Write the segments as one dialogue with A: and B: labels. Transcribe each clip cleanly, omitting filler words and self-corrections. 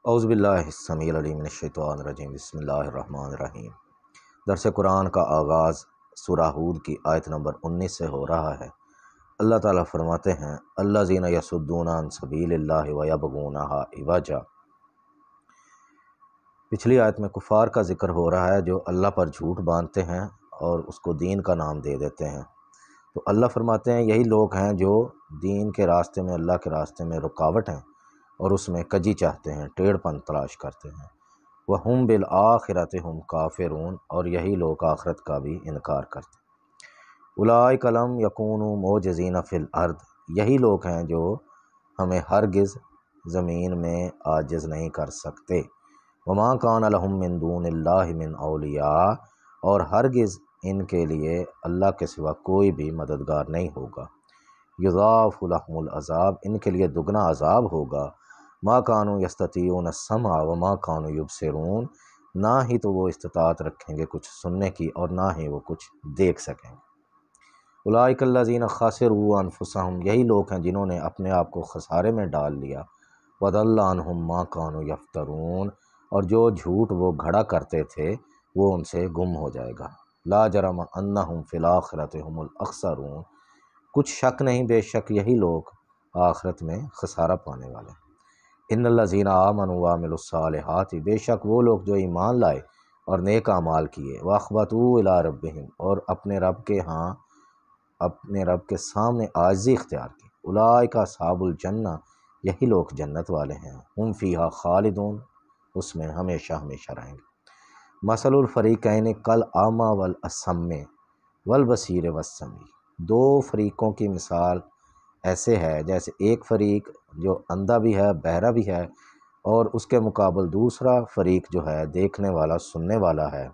A: اعوذ باللہ السمیع العلیم من الشیطان الرجیم، بسم اللہ الرحمن الرحیم۔ درس قرآن کا آغاز سورہ ہود کی آیت نمبر 19 سے ہو رہا ہے۔ اللہ تعالیٰ فرماتے ہیں الذین یصدون عن سبیل اللہ ویبغونہا عوجا۔ پچھلی آیت میں کفار کا ذکر ہو رہا ہے جو اللہ پر جھوٹ باندھتے ہیں اور اس کو دین کا نام دے دیتے ہیں۔ تو اللہ فرماتے ہیں یہی لوگ ہیں جو دین کے راستے میں، اللہ کے راستے میں رکاوٹ ہیں اور اس میں کجی چاہتے ہیں، ٹیڑھ پن تلاش کرتے ہیں۔ وَهُمْ بِالْآخِرَةِ هُمْ کافرون، اور یہی لوگ آخرت کا بھی انکار کرتے ہیں۔ اولئک لم یکونوا معجزین فی الارض، یہی لوگ ہیں جو ہمیں ہرگز زمین میں عاجز نہیں کر سکتے۔ وما کان لہم من دون اللہ من اولیاء، اور ہرگز ان کے لیے اللہ کے سوا کوئی بھی مددگار نہیں ہوگا۔ یضاعف لہم العذاب، ان کے لیے دگنا عذاب ہوگا۔ ما کانوا یستطیعون السمع وما کانوا یبصرون، نہ ہی تو وہ استطاعت رکھیں گے کچھ سننے کی اور نہ ہی وہ کچھ دیکھ سکیں گے۔ اولئک الذین خسروا انفسہم، یہی لوگ ہیں جنہوں نے اپنے آپ کو خسارے میں ڈال لیا۔ وضل عنہم ما کانوا یفترون، اور جو جھوٹ وہ گھڑا کرتے تھے وہ ان سے گم ہو جائے گا۔ لا جرم انہم فی الآخرۃ ھم الاخسرون، کچھ شک نہیں، بے شک یہی لوگ آخرت میں خسارہ پانے والے ہیں۔ ان الذین آمنوا وعملوا الصالحات، بے شک وہ لوگ جو ایمان لائے اور نیک اعمال کیے، واخبتوا الی ربہم، اور اپنے رب کے سامنے عاجزی اختیار کی۔ اولئک اصحاب الجنہ، یہی لوگ جنت والے ہیں۔ ہم فیہا خالدون، اس میں ہمیشہ ہمیشہ رہیں گے۔ مثل الفریقین کالاعمی والاصم والبصیر والسمیع، دو فریقوں کی مثال ایسے ہے جیسے ایک فریق جو اندھا بھی ہے، بہرا بھی ہے، اور اس کے مقابل دوسرا فریق جو ہے دیکھنے والا، سننے والا ہے۔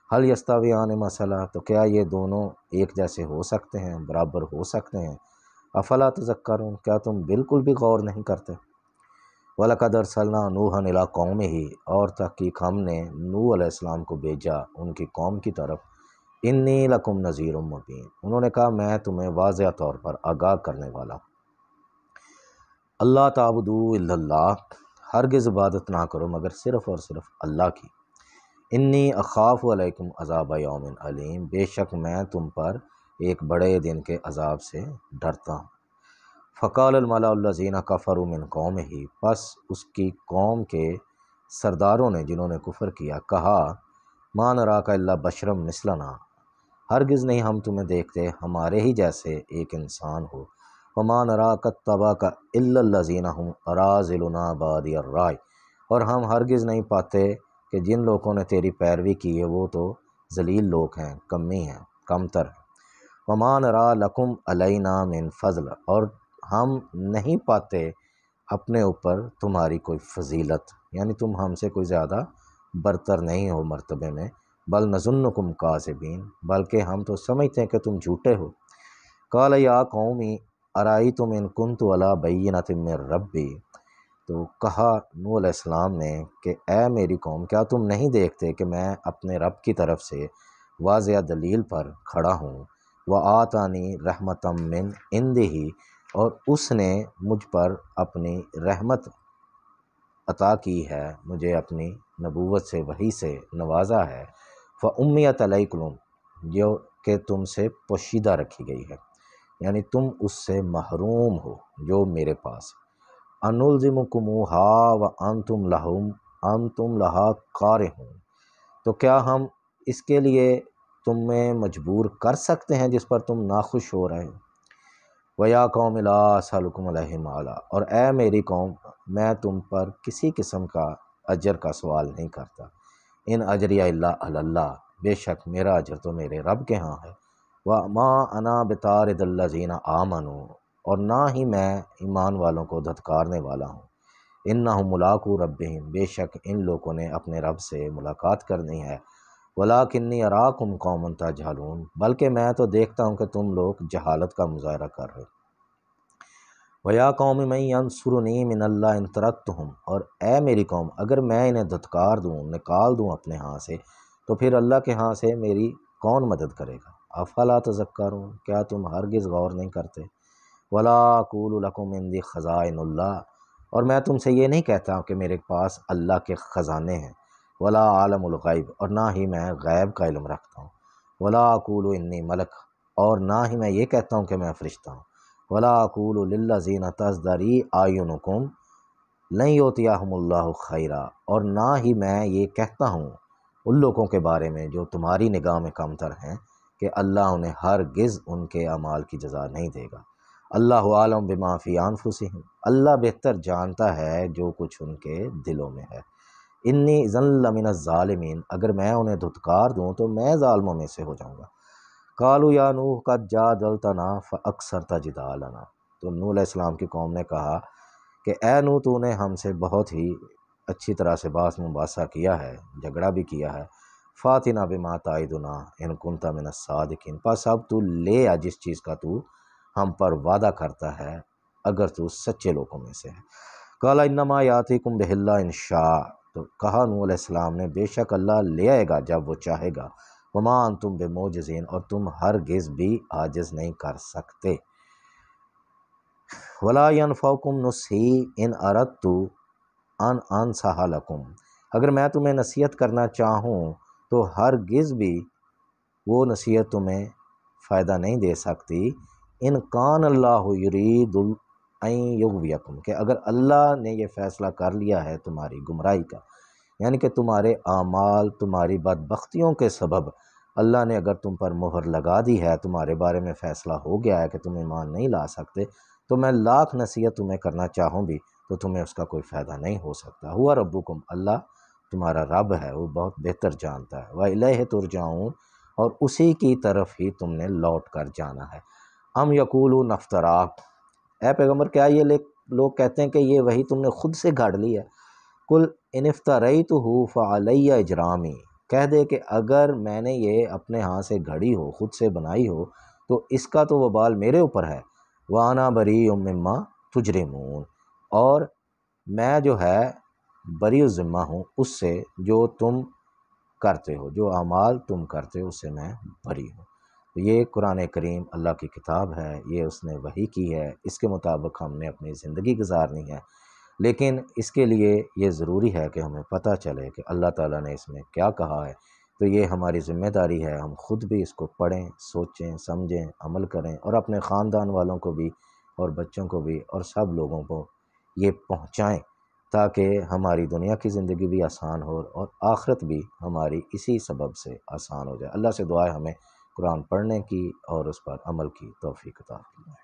A: حل یستویان مثلا، تو کیا یہ دونوں ایک جیسے ہو سکتے ہیں، برابر ہو سکتے ہیں؟ افلا تذکرون، کیا تم بالکل بھی غور نہیں کرتے؟ وَلَقَدْ أَرْسَلْنَا نُوحًا إِلَىٰ قَوْمِهِ، اور تحقیق ہم نے نوح علیہ السلام کو بھیجا ان کی قوم کی طرف۔ انی لکم نذیر مبین، انہوں نے کہا میں تمہیں واضح طور پر آگاہ کرنے والا ہوں۔ اللہ تعبدوا الا اللہ، ہرگز عبادت نہ کرو مگر صرف اور صرف اللہ کی۔ انی اخاف علیکم عذاب یوم علیم، بے شک میں تم پر ایک بڑے دن کے عذاب سے ڈرتا ہوں۔ فقال الملأ الذین کفروا من قومہ، پس اس کی قوم کے سرداروں نے جنہوں نے کفر کیا کہا ما نراک الا بشرا مثلنا، ہرگز نہیں ہم تمہیں دیکھتے ہمارے ہی جیسے ایک انسان ہو۔ وما نراک اتبعک الا الذین هم اراذلنا بادی الرأی، اور ہم ہرگز نہیں پاتے کہ جن لوگوں نے تیری پیروی کی ہے وہ تو ذلیل لوگ ہیں، کمی ہیں، کمتر ہیں۔ وما نرا لکم علینا من فضل، اور ہم نہیں پاتے اپنے اوپر تمہاری کوئی فضیلت، یعنی تم ہم سے کوئی زیادہ برتر نہیں ہو مرتبے میں۔ بل نظنکم کاذبین، بلکہ ہم تو سمجھتے ہیں کہ تم جھوٹے ہو۔ قال یا قومی ارأیتم ان کنت علی بینۃ من ربی، تو کہا نوح علیہ السلام نے کہ اے میری قوم، کیا تم نہیں دیکھتے کہ میں اپنے رب کی طرف سے واضح دلیل پر کھڑا ہوں۔ وآتانی رحمۃ من عندہ، اور اس نے مجھ پر اپنی رحمت عطا کی ہے، مجھے اپنی نبوت سے، وحی سے نوازا ہے۔ فأمیت علیکم، جو کہ تم سے پوشیدہ رکھی گئی ہے، یعنی تم اس سے محروم ہو جو میرے پاس۔ انلزمکموہا وانتم لہا کارہون، تو کیا ہم اس کے لیے تمہیں مجبور کر سکتے ہیں جس پر تم ناخوش ہو رہے ہو۔ وَيَا قَوْمِ لَا أَسْأَلُكُمْ عَلَيْهِ مَالًا، اور اے میری قوم، میں تم پر کسی قسم کا اجر کا سوال نہیں کرتا۔ ان اجریہ الا علی اللہ، بے شک میرا اجر تو میرے رب کے ہاں ہے۔ وَمَا أَنَا بِطَارِدِ الَّذِينَ آمَنُوا، اور نہ ہی میں ایمان والوں کو دھتکارنے والا ہوں۔ إِنَّهُمْ مُلَاقُو رَبِّهِمْ، بے شک ان لوگوں نے اپنے رب سے ملاقات کرنی ہے۔ وَلَٰكِنِّي أَرَاكُمْ قَوْمًا تَجْهَلُونَ، بلکہ میں تو دیکھتا ہوں کہ تم لوگ جہالت کا مظاہرہ کر رہے ہو۔ وَيَا قَوْمِ مَن يَنصُرُنِي مِنَ اللَّهِ إِن تَرَكْتُهُمْ، اور اے میری قوم، اگر میں انہیں دھتکار دوں، نکال دوں اپنے ہاں سے، تو پھر اللہ کے ہاں سے میری کون مدد کرے گا۔ افلا تذکرون، کیا تم ہرگز غور نہیں کرتے۔ وَلَا أَقُولُ لَكُمْ عِندِي خَزَائِنُ اللَّهِ، اور میں تم سے یہ نہیں کہتا کہ میرے پاس اللہ کے خزانے ہیں، ولا عالم الغیب، اور نہ ہی میں غیب کا علم رکھتا ہوں، ولا اقول انی ملک، اور نہ ہی میں یہ کہتا ہوں کہ میں فرشتہ ہوں، ولا اقول للذین تزدری اعینکم لن یؤتیہم اللہ خیرا، اور نہ ہی میں یہ کہتا ہوں ان لوگوں کے بارے میں جو تمہاری نگاہ میں کمتر ہیں کہ اللہ انہیں ہرگز ان کے اعمال کی جزا نہیں دے گا۔ اللہ عالم بما فی انفسہم، اللہ بہتر جانتا ہے جو کچھ ان کے دلوں میں ہے۔ انی اذا لمن الظالمین، اگر میں انہیں دھتکار دوں تو میں ظالموں میں سے ہو جاؤں گا۔ قالوا یا نوح قد جادلتنا فاکثرت جدالنا، تو نوح علیہ السلام کی قوم نے کہا کہ اے نوح، تو نے ہم سے بہت ہی اچھی طرح سے بحث مباحثہ کیا ہے، جھگڑا بھی کیا ہے۔ فاتنا بما تعدنا ان کنت من الصادقین، پس اب تو لے آ جس چیز کا تو ہم پر وعدہ کرتا ہے اگر تو سچے لوگوں میں سے ہے۔ قال انما یاتیکم بہ اللہ ان شاء، تو کہا نوح علیہ السلام نے بے شک اللہ لے آئے گا جب وہ چاہے گا، وما انتم بمعجزین، اور تم ہرگز بھی عاجز نہیں کر سکتے۔ ولا ینفعکم نصحی ان اردت ان انصح لکم، اگر میں تمہیں نصیحت کرنا چاہوں تو ہرگز بھی وہ نصیحت تمہیں فائدہ نہیں دے سکتی۔ ان کان اللہ یرید ان یغویکم، کہ اگر اللہ نے یہ فیصلہ کر لیا ہے تمہاری گمراہی کا، یعنی کہ تمہارے اعمال، تمہاری بدبختیوں کے سبب اللہ نے اگر تم پر مہر لگا دی ہے، تمہارے بارے میں فیصلہ ہو گیا ہے کہ تم ایمان نہیں لا سکتے، تو میں لاکھ نصیحت تمہیں کرنا چاہوں بھی تو تمہیں اس کا کوئی فائدہ نہیں ہو سکتا۔ ہوا ربکم، اللہ تمہارا رب ہے، وہ بہت بہتر جانتا ہے۔ وَإِلَيْهِ تُرْجَعُونَ، اور اسی کی طرف ہی تم نے لوٹ کر جانا ہے۔ ام یقولون افطرا، اے پیغمبر کیا یہ لوگ کہتے ہیں کہ یہ وہی تم نے خود سے گھڑ لی ہے؟ قل ان افتریتہ فعلی اجرامی، کہہ دے کہ اگر میں نے یہ اپنے ہاں سے گھڑی ہو، خود سے بنائی ہو، تو اس کا تو وبال میرے اوپر ہے۔ وانا بریء مما تجرمون، اور میں جو ہے بری الذمہ ہوں اس سے جو تم کرتے ہو، جو اعمال تم کرتے ہو اس سے میں بری ہوں۔ تو یہ قرآن کریم اللہ کی کتاب ہے، یہ اس نے وحی کی ہے، اس کے مطابق ہم نے اپنی زندگی گزارنی ہے، لیکن اس کے لیے یہ ضروری ہے کہ ہمیں پتہ چلے کہ اللہ تعالیٰ نے اس میں کیا کہا ہے۔ تو یہ ہماری ذمہ داری ہے، ہم خود بھی اس کو پڑھیں، سوچیں، سمجھیں، عمل کریں، اور اپنے خاندان والوں کو بھی اور بچوں کو بھی اور سب لوگوں کو یہ پہنچائیں، تاکہ ہماری دنیا کی زندگی بھی آسان ہو اور آخرت بھی ہماری اسی سبب سے آسان ہو جائے۔ اللہ سے دعا ہے ہمیں قرآن پڑھنے کی اور اس پر عمل کی توفیق عطا فرمائے۔